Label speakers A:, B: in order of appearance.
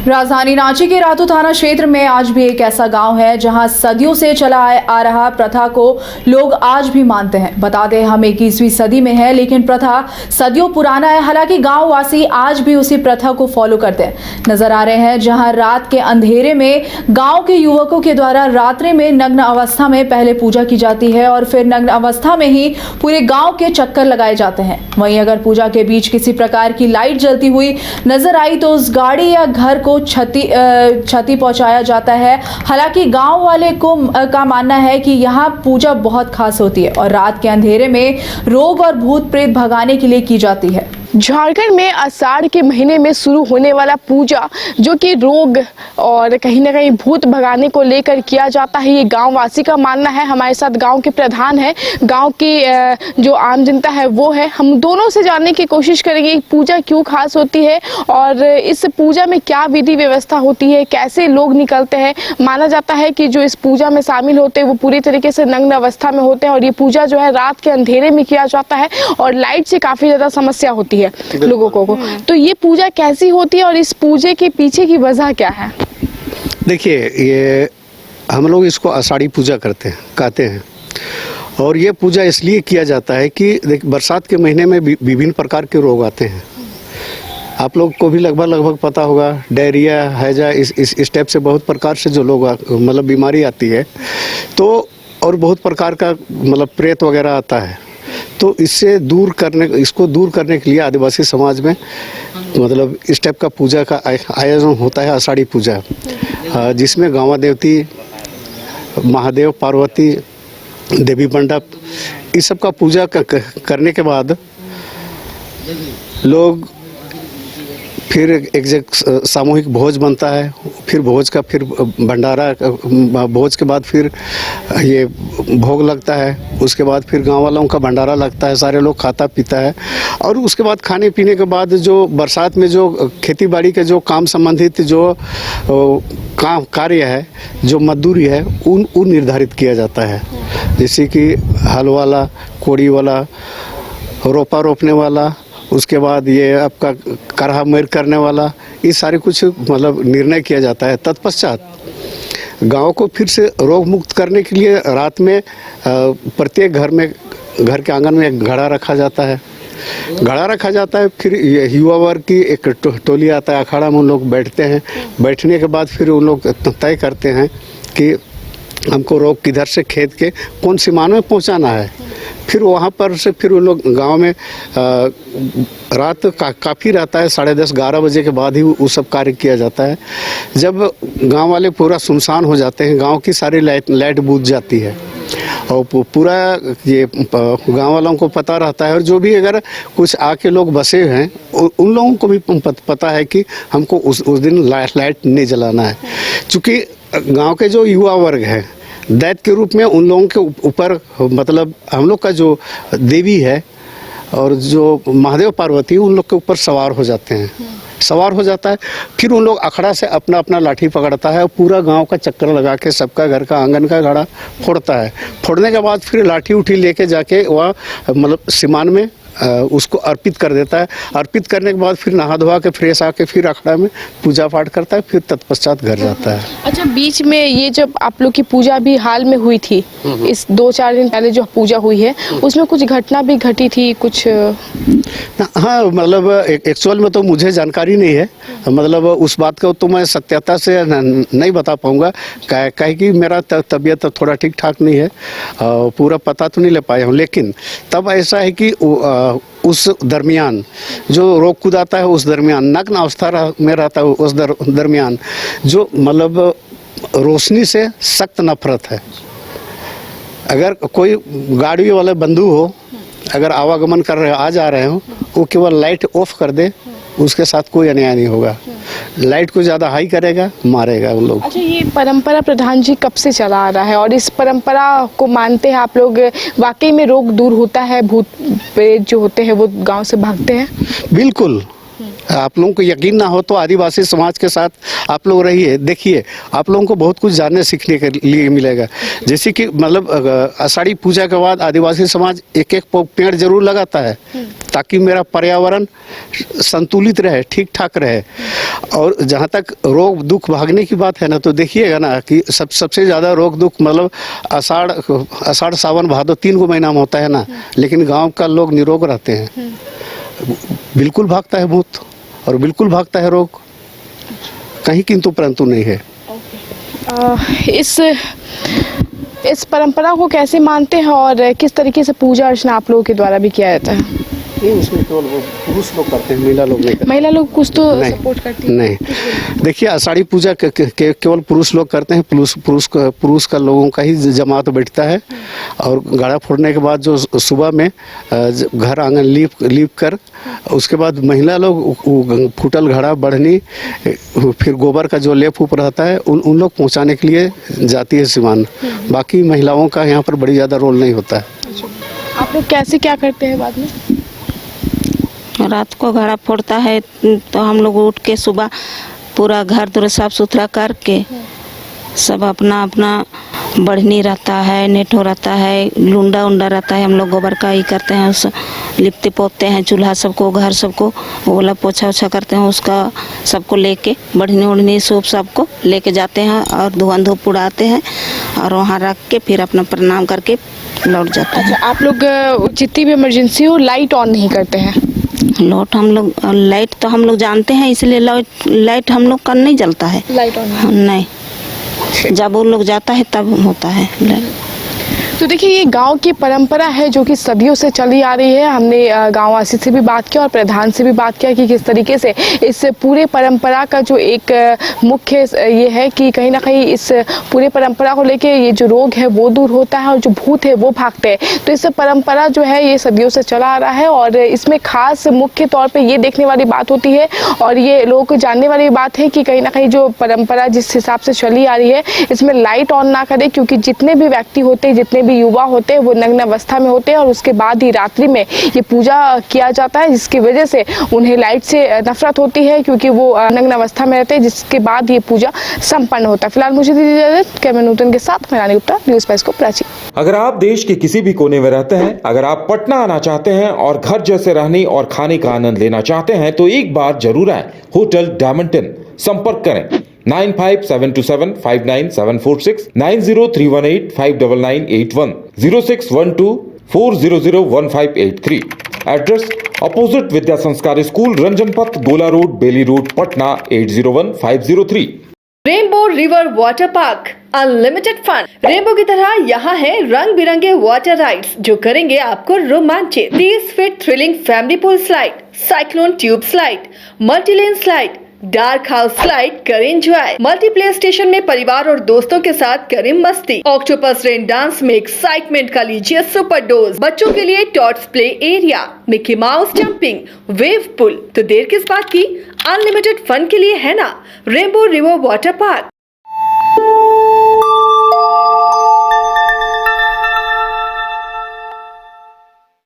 A: राजधानी रांची के रातू थाना क्षेत्र में आज भी एक ऐसा गांव है जहां सदियों से चला आ रहा प्रथा को लोग आज भी मानते हैं। बता दें हम 21वीं सदी में है, लेकिन प्रथा सदियों पुराना है। हालांकि गांव वासी आज भी उसी प्रथा को फॉलो करते हैं नजर आ रहे हैं, जहां रात के अंधेरे में गाँव के युवकों के द्वारा रात्रि में नग्न अवस्था में पहले पूजा की जाती है और फिर नग्न अवस्था में ही पूरे गाँव के चक्कर लगाए जाते हैं। वहीं अगर पूजा के बीच किसी प्रकार की लाइट जलती हुई नजर आई तो उस गाड़ी या घर को क्षति पहुंचाया जाता है। हालांकि गांव वाले का मानना है कि यहां पूजा बहुत खास होती है और रात के अंधेरे में रोग और भूत प्रेत भगाने के लिए की जाती है।
B: झारखंड में आषाढ़ के महीने में शुरू होने वाला पूजा जो कि रोग और कहीं ना कहीं भूत भगाने को लेकर किया जाता है, ये गांव वासी का मानना है। हमारे साथ गांव के प्रधान है, गांव की जो आम जनता है वो है। हम दोनों से जानने की कोशिश करेंगे पूजा क्यों खास होती है और इस पूजा में क्या विधि व्यवस्था होती है, कैसे लोग निकलते हैं। माना जाता है कि जो इस पूजा में शामिल होते हैं वो पूरी तरीके से नग्न अवस्था में होते हैं और ये पूजा जो है रात के अंधेरे में किया जाता है और लाइट से काफ़ी ज़्यादा समस्या होती है लोगों को। तो ये पूजा कैसी होती है और इस पूजे के पीछे की वजह क्या है?
C: देखिए, ये हम लोग इसको आषाढ़ी पूजा कहते हैं और ये पूजा इसलिए किया जाता है कि बरसात के महीने में विभिन्न प्रकार के रोग आते हैं। आप लोग को भी लगभग पता होगा, डायरिया, हैजा, इस टाइप से बहुत प्रकार से जो लोग मतलब बीमारी आती है, तो और बहुत प्रकार का मतलब प्रेत वगैरह आता है। तो इसको दूर करने के लिए आदिवासी समाज में मतलब इस टाइप का पूजा का आयोजन होता है, आषाढ़ी पूजा, जिसमें गाँव देवती, महादेव, पार्वती, देवी मंडप, इस सब का पूजा करने के बाद लोग फिर एक जगह सामूहिक भोज बनता है। फिर भोज का फिर भंडारा, भोज के बाद फिर ये भोग लगता है। उसके बाद फिर गांव वालों का भंडारा लगता है, सारे लोग खाता पीता है। और उसके बाद खाने पीने के बाद जो बरसात में जो खेती बाड़ी के जो काम संबंधित जो कार्य है, जो मजदूरी है, उन निर्धारित किया जाता है। जैसे कि हल वाला, कोड़ी वाला, रोपा रोपने वाला, उसके बाद ये आपका करहा मेर करने वाला, ये सारे कुछ मतलब निर्णय किया जाता है। तत्पश्चात गांव को फिर से रोग मुक्त करने के लिए रात में प्रत्येक घर के आंगन में एक घड़ा रखा जाता है। फिर युवा वर्ग की एक टोली आता है, अखाड़ा में उन लोग बैठते हैं। बैठने के बाद फिर उन लोग तय करते हैं कि हमको रोग किधर से खेत के कौन सीमा में पहुंचाना है। फिर वहाँ पर से फिर उन लोग गांव में रात काफ़ी रहता है, 10:30-11 बजे के बाद ही वो सब कार्य किया जाता है। जब गांव वाले पूरा सुनसान हो जाते हैं, गांव की सारी लाइट बुझ जाती है और पूरा ये गांव वालों को पता रहता है। और जो भी अगर कुछ आके लोग बसे हैं उन लोगों को भी पता है कि हमको उस दिन लाइट नहीं जलाना है। चूँकि गांव के जो युवा वर्ग है, दैत्य के रूप में उन लोगों के ऊपर मतलब हम लोग का जो देवी है और जो महादेव पार्वती, उन लोग के ऊपर सवार हो जाता है। फिर उन लोग अखड़ा से अपना अपना लाठी पकड़ता है और पूरा गांव का चक्कर लगा के सबका घर का आंगन का घड़ा फोड़ता है। फोड़ने के बाद फिर लाठी उठी लेके जाके वह मतलब सिमान में उसको अर्पित कर देता है। अर्पित करने के बाद फिर नहा धोवा के फ्रेश आके फिर अखड़ा में पूजा पाठ करता है, फिर तत्पश्चात घर जाता है।
B: अच्छा, बीच में ये जब आप लोग की पूजा भी हाल में हुई थी, इस 2-4 दिन पहले जो पूजा हुई है, उसमें कुछ घटना भी घटी थी कुछ?
C: हाँ, मतलब एक्चुअल में तो मुझे जानकारी नहीं है, मतलब उस बात को तो मैं सत्यता से नहीं बता पाऊँगा, काहे कि मेरा तबीयत थोड़ा ठीक ठाक नहीं है, पूरा पता तो नहीं ले पाया हूँ। लेकिन तब ऐसा है कि उस दरमियान जो रोग कूद आता है, उस दरमियान नग्न अवस्था में रहता है, उस दरमियान जो मतलब रोशनी से सख्त नफरत है। अगर कोई गाड़ी वाले बंधु हो, अगर आवागमन कर रहे हो, आ जा रहे हो, वो केवल लाइट ऑफ कर दे, उसके साथ कोई अन्याय नहीं होगा। लाइट को ज़्यादा हाई करेगा, मारेगा वो लोग।
B: अच्छा, ये परंपरा प्रधान जी कब से चला आ रहा है और इस परंपरा को मानते हैं आप लोग? वाकई में रोग दूर होता है, भूत प्रेत जो होते हैं वो गांव से भागते हैं?
C: बिल्कुल, आप लोगों को यकीन ना हो तो आदिवासी समाज के साथ आप लोग रहिए, देखिए, आप लोगों को बहुत कुछ जानने सीखने के लिए मिलेगा। जैसे कि मतलब आषाढ़ी पूजा के बाद आदिवासी समाज एक एक पेड़ जरूर लगाता है ताकि मेरा पर्यावरण संतुलित रहे, ठीक ठाक रहे। और जहाँ तक रोग दुख भागने की बात है ना, तो देखिएगा ना कि सबसे ज़्यादा रोग दुख मतलब आषाढ़ सावन भादो 3 को महीना में होता है ना, लेकिन गांव का लोग निरोग रहते हैं। बिल्कुल भागता है भूत और बिल्कुल भागता है रोग, कहीं किंतु परंतु नहीं है।
B: इस परंपरा को कैसे मानते हैं और किस तरीके से पूजा अर्चना आप लोगों के द्वारा भी किया जाता है?
C: नहीं, उसमें केवल वो पुरुष लोग करते हैं, महिला लोग नहीं करते।
B: महिला लोग कुछ तो सपोर्ट करती है?
C: नहीं, देखिए आषाढ़ी पूजा केवल पुरुष लोग करते हैं। पुरुष का लोगों का ही जमात बैठता है और घड़ा फोड़ने के बाद जो सुबह में घर आंगन लीप कर उसके बाद महिला लोग फूटल घड़ा बढ़नी फिर गोबर का जो लेप ऊप रहता है उन लोग पहुँचाने के लिए जाती है सामान। बाकी महिलाओं का यहाँ पर बड़ी ज़्यादा रोल नहीं होता है।
B: आप लोग कैसे क्या करते हैं बाद में?
D: रात को घड़ा फोड़ता है तो हम लोग उठ के सुबह पूरा घर दूर साफ सुथरा करके सब अपना अपना बढ़नी रहता है, नेठो रहता है, लुंडा उंडा रहता है, हम लोग गोबर का ही करते हैं, उस लिपते पोतते हैं, चूल्हा सबको, घर सबको ओला पोछा ओछा करते हैं, उसका सबको लेके बढ़नी उड़नी सूप सबको लेके जाते हैं और धुआं धूप उड़ाते हैं और वहाँ रख के फिर अपना प्रणाम करके लौट जाते हैं।
B: अच्छा, आप लोग जितनी भी इमरजेंसी हो लाइट ऑन नहीं करते हैं?
D: लाइट तो हम लोग जानते हैं, इसलिए लाइट हम लोग का नहीं जलता है।
B: लाइट ऑन
D: नहीं, जब वो लोग जाता है तब होता है लाइट।
B: तो देखिए ये गांव की परंपरा है जो कि सदियों से चली आ रही है। हमने गांववासी से भी बात किया और प्रधान से भी बात किया कि किस तरीके से इस पूरे परंपरा का जो एक मुख्य ये है कि कहीं ना कहीं इस पूरे परंपरा को लेके ये जो रोग है वो दूर होता है और जो भूत है वो भागते हैं। तो इस परंपरा जो है ये सदियों से चला आ रहा है और इसमें खास मुख्य तौर पर ये देखने वाली बात होती है और ये लोगों को जानने वाली बात है कि कहीं ना कहीं जो परंपरा जिस हिसाब से चली आ रही है इसमें लाइट ऑन ना करें, क्योंकि जितने भी व्यक्ति होते हैं, जितने भी युवा होते हैं वो नग्न अवस्था में होते हैं और उसके बाद ही रात्रि में ये पूजा किया जाता है, जिसकी वजह से उन्हें लाइट से नफरत होती है क्योंकि वो नग्न अवस्था में रहते हैं, जिसके बाद ये पूजा संपन्न होता है। फिलहाल मुझे दीजिए इजाजत। कैमरा नूतन के साथ मैं रानी गुप्ता, न्यूज़ डेस्क प्राची।
E: अगर आप देश के किसी भी कोने में रहते हैं, अगर आप पटना आना चाहते हैं और घर जैसे रहने और खाने का आनंद लेना चाहते हैं तो एक बार जरूर आए होटल डायमंड इन। संपर्क करें 9572759746, 9031859981, 0612400153। एड्रेस अपोजिट विद्या संस्कार school, Ranjan Path, Gola road, Bailey road, Patna 801503।
F: Rainbow river water park, unlimited fun. Rainbow की तरह यहाँ है रंग बिरंगे वाटर राइड्स जो करेंगे आपको रोमांचित। 30 feet thrilling family pool slide, cyclone tube slide, multilane slide, dark house slide करें एंजॉय। मल्टीप्लेयर स्टेशन में परिवार और दोस्तों के साथ करें मस्ती। ऑक्टोपस रेन डांस में एक्साइटमेंट का लीजिए सुपर डोज। बच्चों के लिए tots play area, Mickey Mouse jumping, wave pool. तो देर किस बात की, अनलिमिटेड फन के लिए है ना रेनबो रिवर वाटर पार्क।